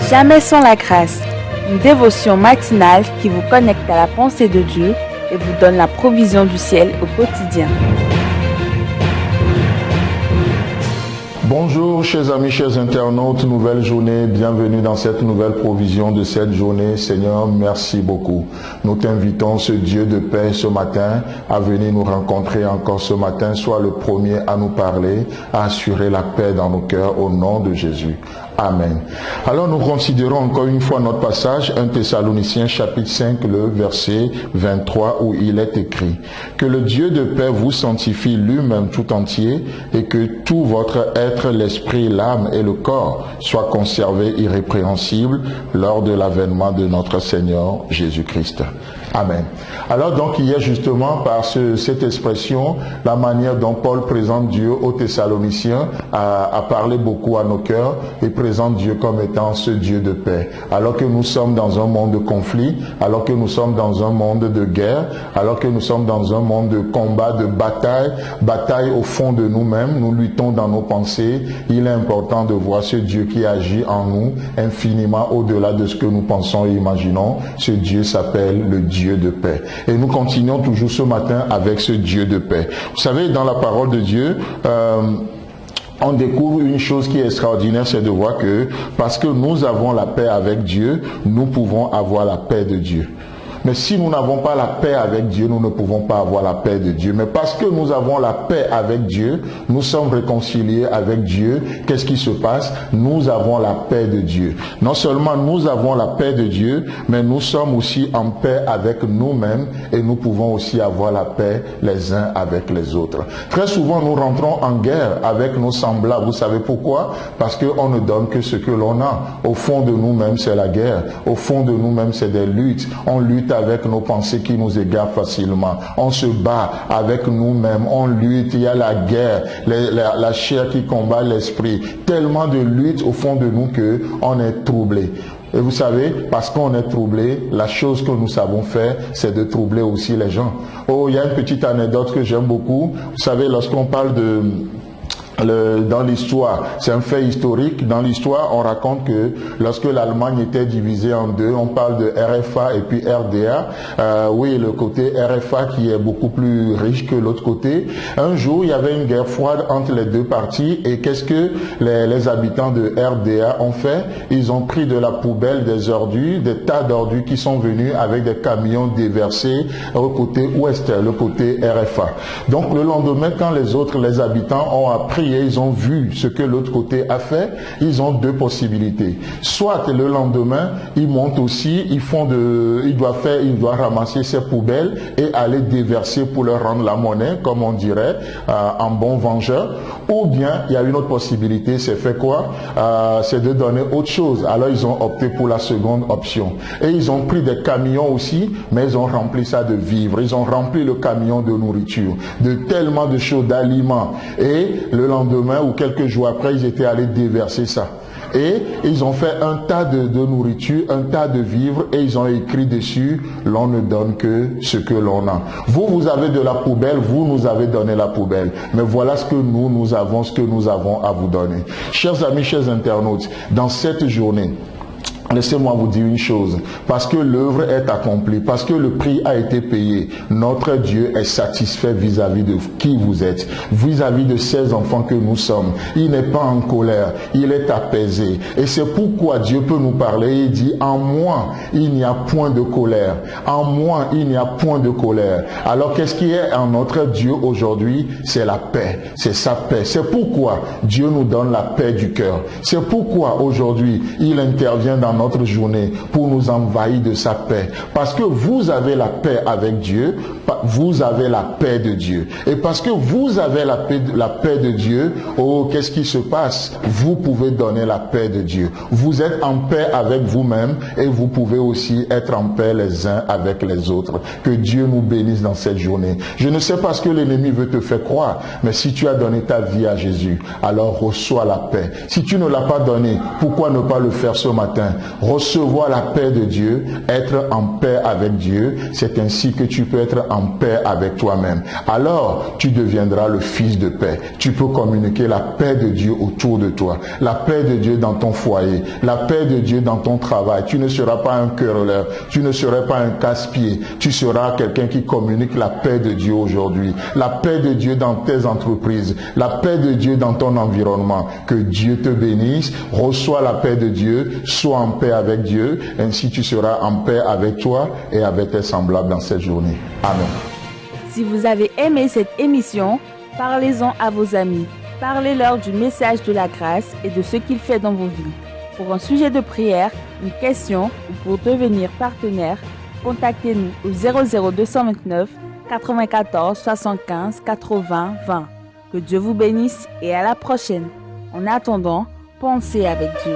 Jamais sans la grâce, une dévotion matinale qui vous connecte à la pensée de Dieu et vous donne la provision du ciel au quotidien. Bonjour chers amis, chers internautes, nouvelle journée, bienvenue dans cette nouvelle provision de cette journée. Seigneur, merci beaucoup. Nous t'invitons, ce Dieu de paix, ce matin, à venir nous rencontrer encore ce matin. Sois le premier à nous parler, à assurer la paix dans nos cœurs au nom de Jésus. Amen. Alors nous considérons encore une fois notre passage, 1 Thessaloniciens chapitre 5, le verset 23, où il est écrit « Que le Dieu de paix vous sanctifie lui-même tout entier, et que tout votre être, l'esprit, l'âme et le corps soient conservés irrépréhensibles lors de l'avènement de notre Seigneur Jésus-Christ. » Amen. Alors donc il y a justement par cette expression la manière dont Paul présente Dieu aux Thessaloniciens a parlé beaucoup à nos cœurs et présente Dieu comme étant ce Dieu de paix. Alors que nous sommes dans un monde de conflit, alors que nous sommes dans un monde de guerre, alors que nous sommes dans un monde de combat, de bataille au fond de nous-mêmes, nous luttons dans nos pensées, il est important de voir ce Dieu qui agit en nous infiniment au-delà de ce que nous pensons et imaginons. Ce Dieu s'appelle le Dieu de paix. Et nous continuons toujours ce matin avec ce Dieu de paix. Vous savez, dans la parole de Dieu, on découvre une chose qui est extraordinaire, c'est de voir que parce que nous avons la paix avec Dieu, nous pouvons avoir la paix de Dieu. Mais si nous n'avons pas la paix avec Dieu, nous ne pouvons pas avoir la paix de Dieu. Mais parce que nous avons la paix avec Dieu, nous sommes réconciliés avec Dieu. Qu'est-ce qui se passe? Nous avons la paix de Dieu. Non seulement nous avons la paix de Dieu, mais nous sommes aussi en paix avec nous-mêmes et nous pouvons aussi avoir la paix les uns avec les autres. Très souvent, nous rentrons en guerre avec nos semblables. Vous savez pourquoi? Parce qu'on ne donne que ce que l'on a. Au fond de nous-mêmes, c'est la guerre. Au fond de nous-mêmes, c'est des luttes. On lutte avec nos pensées qui nous égarent facilement. On se bat avec nous-mêmes. On lutte. Il y a la guerre, la chair qui combat l'esprit. Tellement de luttes au fond de nous que on est troublé. Et vous savez, parce qu'on est troublé, la chose que nous savons faire, c'est de troubler aussi les gens. Oh, il y a une petite anecdote que j'aime beaucoup. Vous savez, lorsqu'on parle dans l'histoire, c'est un fait historique. Dans l'histoire, on raconte que lorsque l'Allemagne était divisée en deux, on parle de RFA et puis RDA. Oui, le côté RFA qui est beaucoup plus riche que l'autre côté. Un jour, il y avait une guerre froide entre les deux parties. Et qu'est-ce que les habitants de RDA ont fait? Ils ont pris de la poubelle, des ordures, des tas d'ordures qui sont venus avec des camions déversés au côté ouest, le côté RFA. Donc le lendemain, quand les habitants ont appris et ils ont vu ce que l'autre côté a fait, ils ont deux possibilités. Soit le lendemain, ils montent aussi, ils doivent ramasser ces poubelles et aller déverser pour leur rendre la monnaie, comme on dirait, en bon vengeur. Ou bien, il y a une autre possibilité, c'est fait quoi? C'est de donner autre chose. Alors ils ont opté pour la seconde option. Et ils ont pris des camions aussi, mais ils ont rempli ça de vivres. Ils ont rempli le camion de nourriture, de tellement de choses, d'aliments. Et le lendemain ou quelques jours après, ils étaient allés déverser ça. Et ils ont fait un tas de nourriture, un tas de vivres, et ils ont écrit dessus, l'on ne donne que ce que l'on a. Vous avez de la poubelle, vous nous avez donné la poubelle. Mais voilà ce que nous avons, ce que nous avons à vous donner. Chers amis, chers internautes, dans cette journée, laissez-moi vous dire une chose, parce que l'œuvre est accomplie, parce que le prix a été payé, notre Dieu est satisfait vis-à-vis de qui vous êtes, vis-à-vis de ces enfants que nous sommes. Il n'est pas en colère, il est apaisé. Et c'est pourquoi Dieu peut nous parler et dit, en moi, il n'y a point de colère. En moi, il n'y a point de colère. Alors qu'est-ce qui est en notre Dieu aujourd'hui? C'est la paix, c'est sa paix. C'est pourquoi Dieu nous donne la paix du cœur. C'est pourquoi aujourd'hui, il intervient dans notre journée pour nous envahir de sa paix. Parce que vous avez la paix avec Dieu, vous avez la paix de Dieu. Et parce que vous avez la paix de Dieu, oh, qu'est-ce qui se passe? Vous pouvez donner la paix de Dieu. Vous êtes en paix avec vous-même et vous pouvez aussi être en paix les uns avec les autres. Que Dieu nous bénisse dans cette journée. Je ne sais pas ce que l'ennemi veut te faire croire, mais si tu as donné ta vie à Jésus, alors reçois la paix. Si tu ne l'as pas donné, pourquoi ne pas le faire ce matin? recevoir la paix de Dieu, être en paix avec Dieu, c'est ainsi que tu peux être en paix avec toi-même. Alors, tu deviendras le fils de paix. Tu peux communiquer la paix de Dieu autour de toi, la paix de Dieu dans ton foyer, la paix de Dieu dans ton travail. Tu ne seras pas un querelleur, tu ne seras pas un casse-pied, tu seras quelqu'un qui communique la paix de Dieu aujourd'hui, la paix de Dieu dans tes entreprises, la paix de Dieu dans ton environnement. Que Dieu te bénisse, reçois la paix de Dieu, sois en paix avec Dieu, ainsi tu seras en paix avec toi et avec tes semblables dans cette journée. Amen. Si vous avez aimé cette émission, parlez-en à vos amis. Parlez-leur du message de la grâce et de ce qu'il fait dans vos vies. Pour un sujet de prière, une question ou pour devenir partenaire, contactez-nous au 00229 94 75 80 20. Que Dieu vous bénisse et à la prochaine. En attendant, pensez avec Dieu.